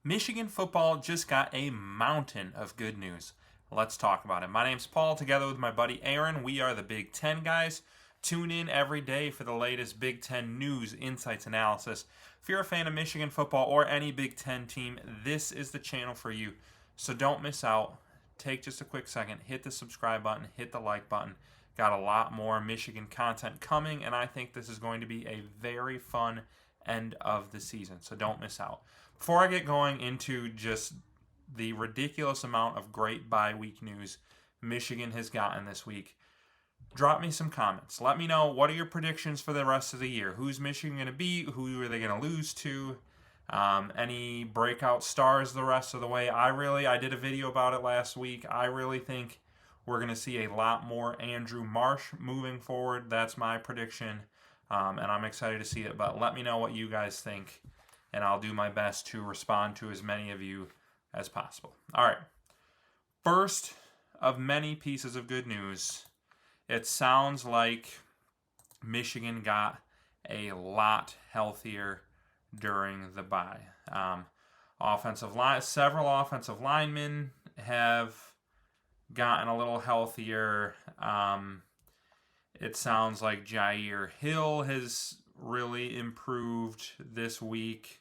Michigan football just got a mountain of good news. Let's talk about it. My name's Paul, together with my buddy Aaron. We are the Big Ten guys. Tune in every day for the latest Big Ten news, insights, analysis. If you're a fan of Michigan football or any Big Ten team, this is the channel for you. So don't miss out. Take just a quick second, hit the subscribe button, hit the like button. Got a lot more Michigan content coming, and I think this is going to be a very fun end of the season. So don't miss out. Before I get going into just the ridiculous amount of great bye week news Michigan has gotten this week, drop me some comments. Let me know, what are your predictions for the rest of the year? Who's Michigan going to beat? Who are they going to lose to? Any breakout stars the rest of the way? I did a video about it last week. I really think we're going to see a lot more Andrew Marsh moving forward. That's my prediction, and I'm excited to see it. But let me know what you guys think, and I'll do my best to respond to as many of you as possible. All right. First of many pieces of good news, it sounds like Michigan got a lot healthier during the bye. Several offensive linemen have gotten a little healthier. It sounds like Jair Hill has really improved this week.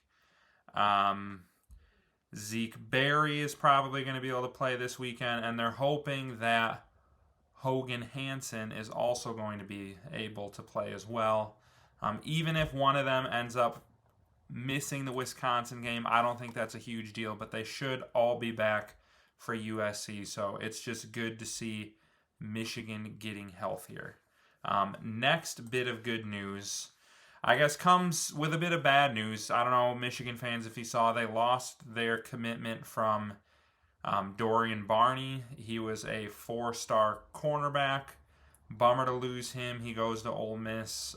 Zeke Berry is probably going to be able to play this weekend, and they're hoping that Hogan Hansen is also going to be able to play as well. Even if one of them ends up missing the Wisconsin game, I don't think that's a huge deal, but they should all be back for USC, so it's just good to see Michigan getting healthier. Next bit of good news, I guess, comes with a bit of bad news. I don't know, Michigan fans, if you saw, they lost their commitment from Dorian Barney. He was a 4-star cornerback. Bummer to lose him. He goes to Ole Miss.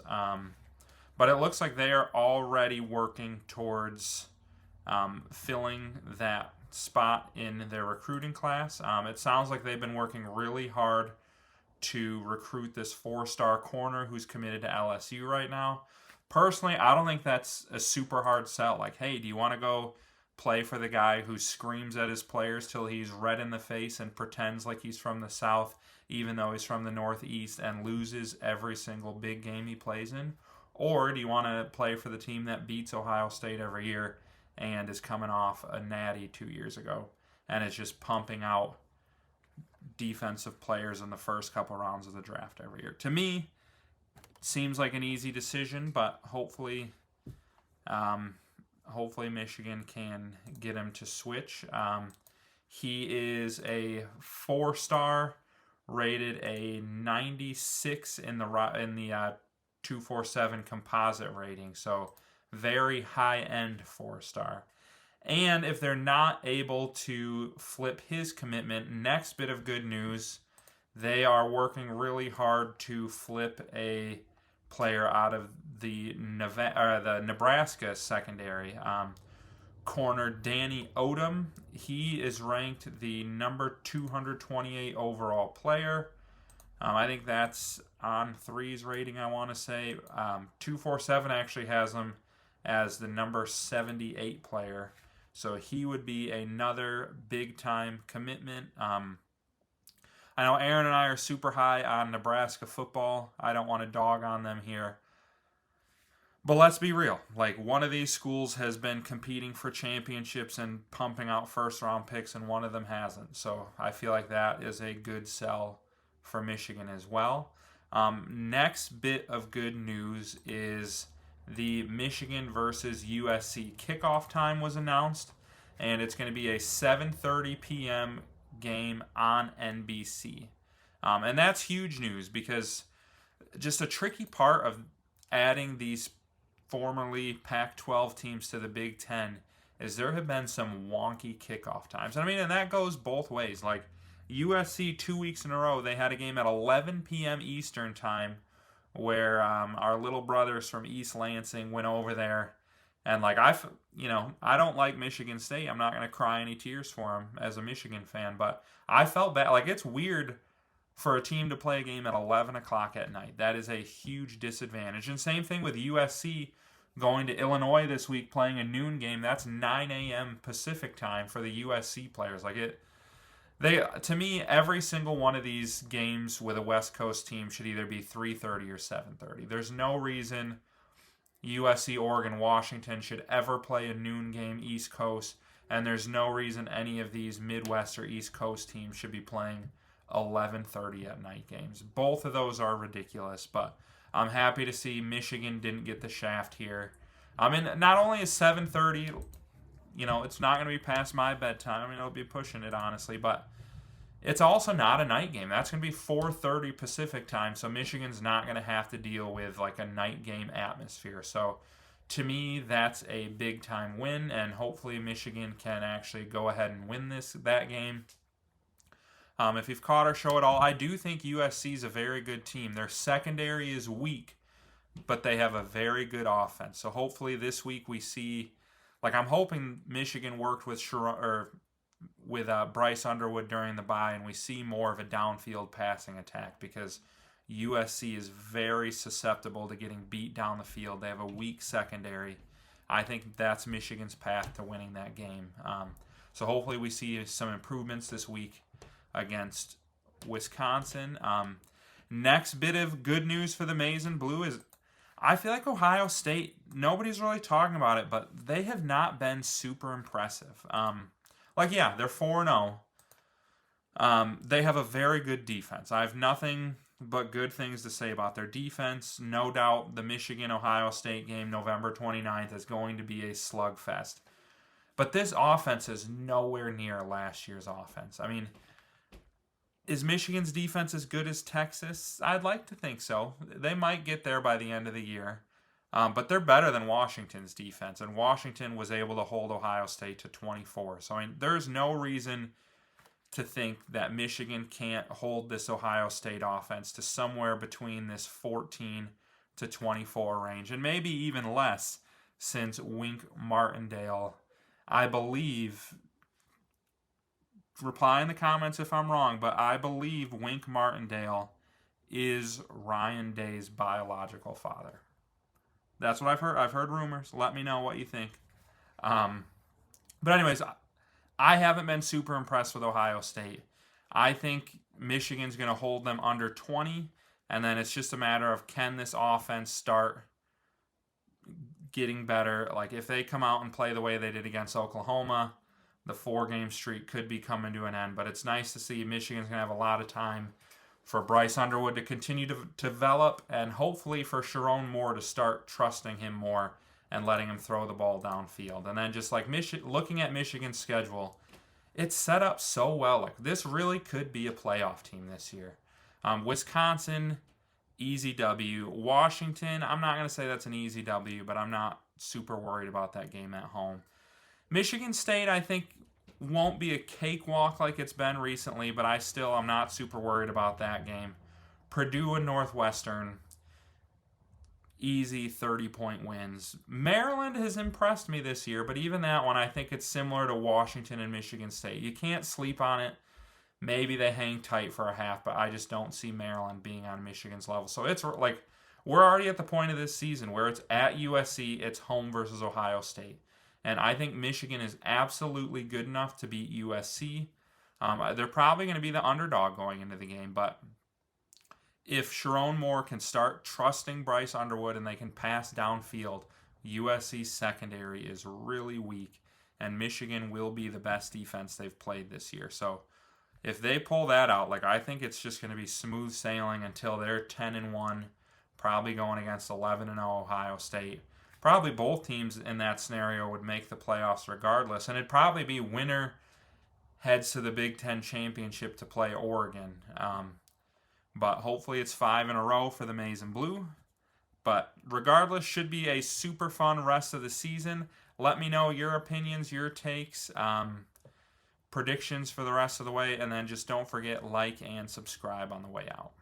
But it looks like they are already working towards filling that spot in their recruiting class. It sounds like they've been working really hard to recruit this 4-star corner who's committed to LSU right now. Personally, I don't think that's a super hard sell. Like, hey, do you want to go play for the guy who screams at his players till he's red in the face and pretends like he's from the South, even though he's from the Northeast, and loses every single big game he plays in? Or do you want to play for the team that beats Ohio State every year and is coming off a natty 2 years ago and is just pumping out defensive players in the first couple rounds of the draft every year? To me, seems like an easy decision, but hopefully Michigan can get him to switch. He is a 4-star, rated a 96 in the 247 composite rating, so very high-end 4-star. And if they're not able to flip his commitment, next bit of good news, they are working really hard to flip a player out of the Nebraska secondary. Corner Danny Odom, he is ranked the number 228 overall player. I think that's on 3's rating, I want to say. 247 actually has him as the number 78 player. So he would be another big-time commitment. I know Aaron and I are super high on Nebraska football. I don't want to dog on them here. But let's be real. Like, one of these schools has been competing for championships and pumping out first-round picks, and one of them hasn't. So I feel like that is a good sell for Michigan as well. Next bit of good news is the Michigan versus USC kickoff time was announced, and it's going to be a 7:30 p.m. game on NBC. And that's huge news, because just a tricky part of adding these formerly Pac-12 teams to the Big Ten is there have been some wonky kickoff times. And that goes both ways. Like, USC 2 weeks in a row, they had a game at 11 p.m. Eastern time where our little brothers from East Lansing went over there. And, like, I don't like Michigan State. I'm not going to cry any tears for them as a Michigan fan. But I felt bad. Like, it's weird for a team to play a game at 11 o'clock at night. That is a huge disadvantage. And same thing with USC going to Illinois this week, playing a noon game. That's 9 a.m. Pacific time for the USC players. To me, every single one of these games with a West Coast team should either be 3:30 or 7:30. There's no reason USC, Oregon, Washington should ever play a noon game East Coast, and there's no reason any of these Midwest or East Coast teams should be playing 11:30 at night games. Both of those are ridiculous, but I'm happy to see Michigan didn't get the shaft here. Not only is 7:30, it's not going to be past my bedtime. I'll be pushing it, honestly, but it's also not a night game. That's going to be 4:30 Pacific time, so Michigan's not going to have to deal with like a night game atmosphere. So to me, that's a big time win, and hopefully Michigan can actually go ahead and win that game. If you've caught our show at all, I do think USC is a very good team. Their secondary is weak, but they have a very good offense. So hopefully this week we see, I'm hoping Michigan worked with Bryce Underwood during the bye, and we see more of a downfield passing attack, because USC is very susceptible to getting beat down the field. They have a weak secondary. I think that's Michigan's path to winning that game. So hopefully we see some improvements this week against Wisconsin. Next bit of good news for the Maize and Blue is, I feel like Ohio State, nobody's really talking about it, but they have not been super impressive. They're 4-0. They have a very good defense. I have nothing but good things to say about their defense. No doubt the Michigan-Ohio State game, November 29th, is going to be a slugfest. But this offense is nowhere near last year's offense. Is Michigan's defense as good as Texas? I'd like to think so. They might get there by the end of the year. But they're better than Washington's defense, and Washington was able to hold Ohio State to 24. So, there's no reason to think that Michigan can't hold this Ohio State offense to somewhere between this 14 to 24 range, and maybe even less, since Wink Martindale, I believe, reply in the comments if I'm wrong, but I believe Wink Martindale is Ryan Day's biological father. That's what I've heard. I've heard rumors. Let me know what you think. But anyways, I haven't been super impressed with Ohio State. I think Michigan's going to hold them under 20, and then it's just a matter of, can this offense start getting better? If they come out and play the way they did against Oklahoma, the 4-game streak could be coming to an end. But it's nice to see Michigan's going to have a lot of time for Bryce Underwood to continue to develop, and hopefully for Sharon Moore to start trusting him more and letting him throw the ball downfield. And then just looking at Michigan's schedule, it's set up so well. This really could be a playoff team this year. Wisconsin, easy W. Washington, I'm not going to say that's an easy W, but I'm not super worried about that game at home. Michigan State, I think, won't be a cakewalk like it's been recently, but I'm not super worried about that game. Purdue and Northwestern, easy 30-point wins. Maryland has impressed me this year, but even that one, I think it's similar to Washington and Michigan State. You can't sleep on it. Maybe they hang tight for a half, but I just don't see Maryland being on Michigan's level. So it's we're already at the point of this season where it's at USC, it's home versus Ohio State. And I think Michigan is absolutely good enough to beat USC. They're probably going to be the underdog going into the game, but if Sharon Moore can start trusting Bryce Underwood and they can pass downfield, USC's secondary is really weak, and Michigan will be the best defense they've played this year. So if they pull that out, I think it's just going to be smooth sailing until they're 10-1, probably going against 11-0 Ohio State. Probably both teams in that scenario would make the playoffs regardless, and it'd probably be winner heads to the Big Ten championship to play Oregon. But hopefully it's 5 in a row for the Maize and Blue. But regardless, should be a super fun rest of the season. Let me know your opinions, your takes, predictions for the rest of the way, and then just don't forget, like and subscribe on the way out.